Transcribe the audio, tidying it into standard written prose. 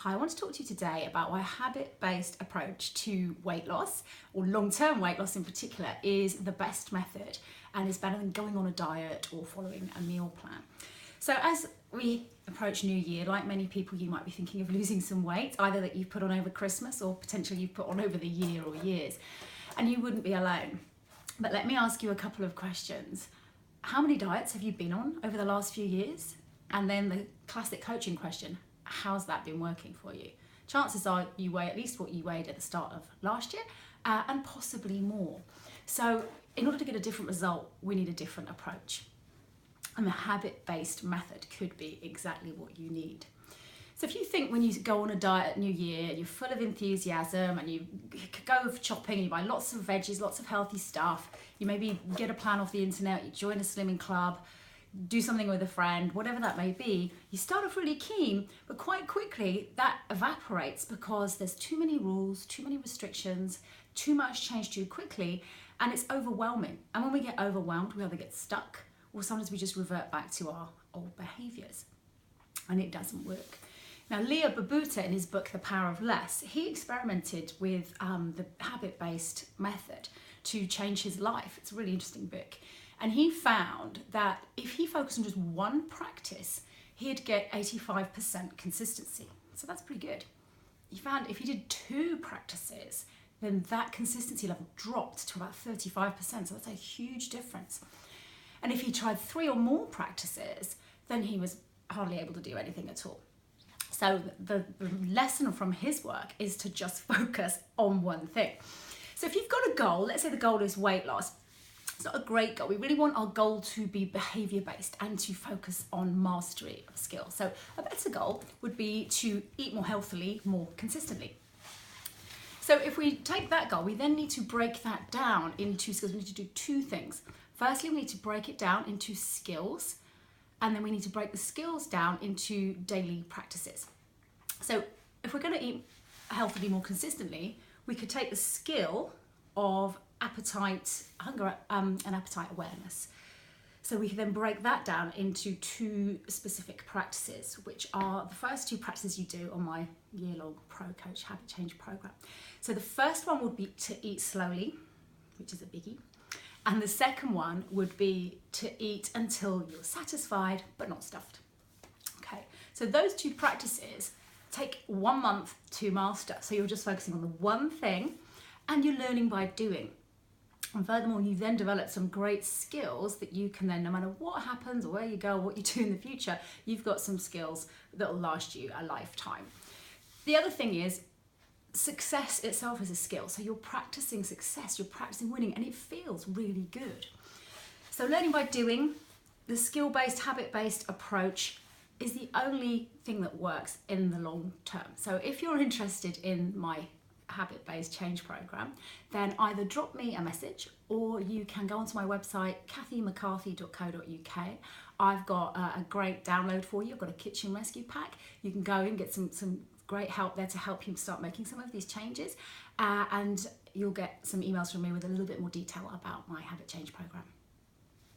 Hi, I want to talk to you today about why a habit-based approach to weight loss, or long-term weight loss in particular, is the best method and is better than going on a diet or following a meal plan. So as we approach New Year, like many people, you might be thinking of losing some weight, either that you've put on over Christmas or potentially you've put on over the year or years, and you wouldn't be alone. But let me ask you a couple of questions. How many diets have you been on over the last few years? And then the classic coaching question, how's that been working for you? Chances are you weigh at least what you weighed at the start of last year and possibly more. So in order to get a different result, we need a different approach. And the habit-based method could be exactly what you need. So if you think when you go on a diet at New Year, you're full of enthusiasm and you go shopping and you buy lots of veggies, lots of healthy stuff, you maybe get a plan off the internet, you join a slimming club, do something with a friend, whatever that may be, you start off really keen, but quite quickly that evaporates because there's too many rules, too many restrictions, too much change too quickly, and it's overwhelming. And when we get overwhelmed, we either get stuck or sometimes we just revert back to our old behaviors, and it doesn't work. Now, Leo Babauta, in his book, The Power of Less, he experimented with the habit-based method to change his life. It's a really interesting book. And he found that if he focused on just one practice, he'd get 85% consistency. So that's pretty good. He found if he did two practices, then that consistency level dropped to about 35%. So that's a huge difference. And if he tried 3 or more practices, then he was hardly able to do anything at all. So the lesson from his work is to just focus on one thing. So if you've got a goal, let's say the goal is weight loss, it's not a great goal. We really want our goal to be behavior-based and to focus on mastery of skill. So a better goal would be to eat more healthily, more consistently. So if we take that goal, we then need to break that down into skills. We need to do 2 things. Firstly, we need to break it down into skills, and then we need to break the skills down into daily practices. So if we're going to eat healthily more consistently, we could take the skill of appetite, hunger and appetite awareness. So we can then break that down into 2 specific practices, which are the first 2 practices you do on my year-long Pro Coach Habit Change program. So the first one would be to eat slowly, which is a biggie. And the second one would be to eat until you're satisfied, but not stuffed. Okay, so those 2 practices take 1 month to master. So you're just focusing on the one thing and you're learning by doing. And furthermore, you then develop some great skills that you can then, no matter what happens or where you go or what you do in the future, you've got some skills that will last you a lifetime. The other thing is, success itself is a skill. So you're practicing success, you're practicing winning, and it feels really good. So learning by doing, the skill-based, habit-based approach is the only thing that works in the long term. So if you're interested in my habit-based change program, then either drop me a message or you can go onto my website, kathymccarthy.co.uk. I've got a great download for you. I've got a kitchen rescue pack. You can go and get some great help there to help you start making some of these changes, and you'll get some emails from me with a little bit more detail about my habit change program.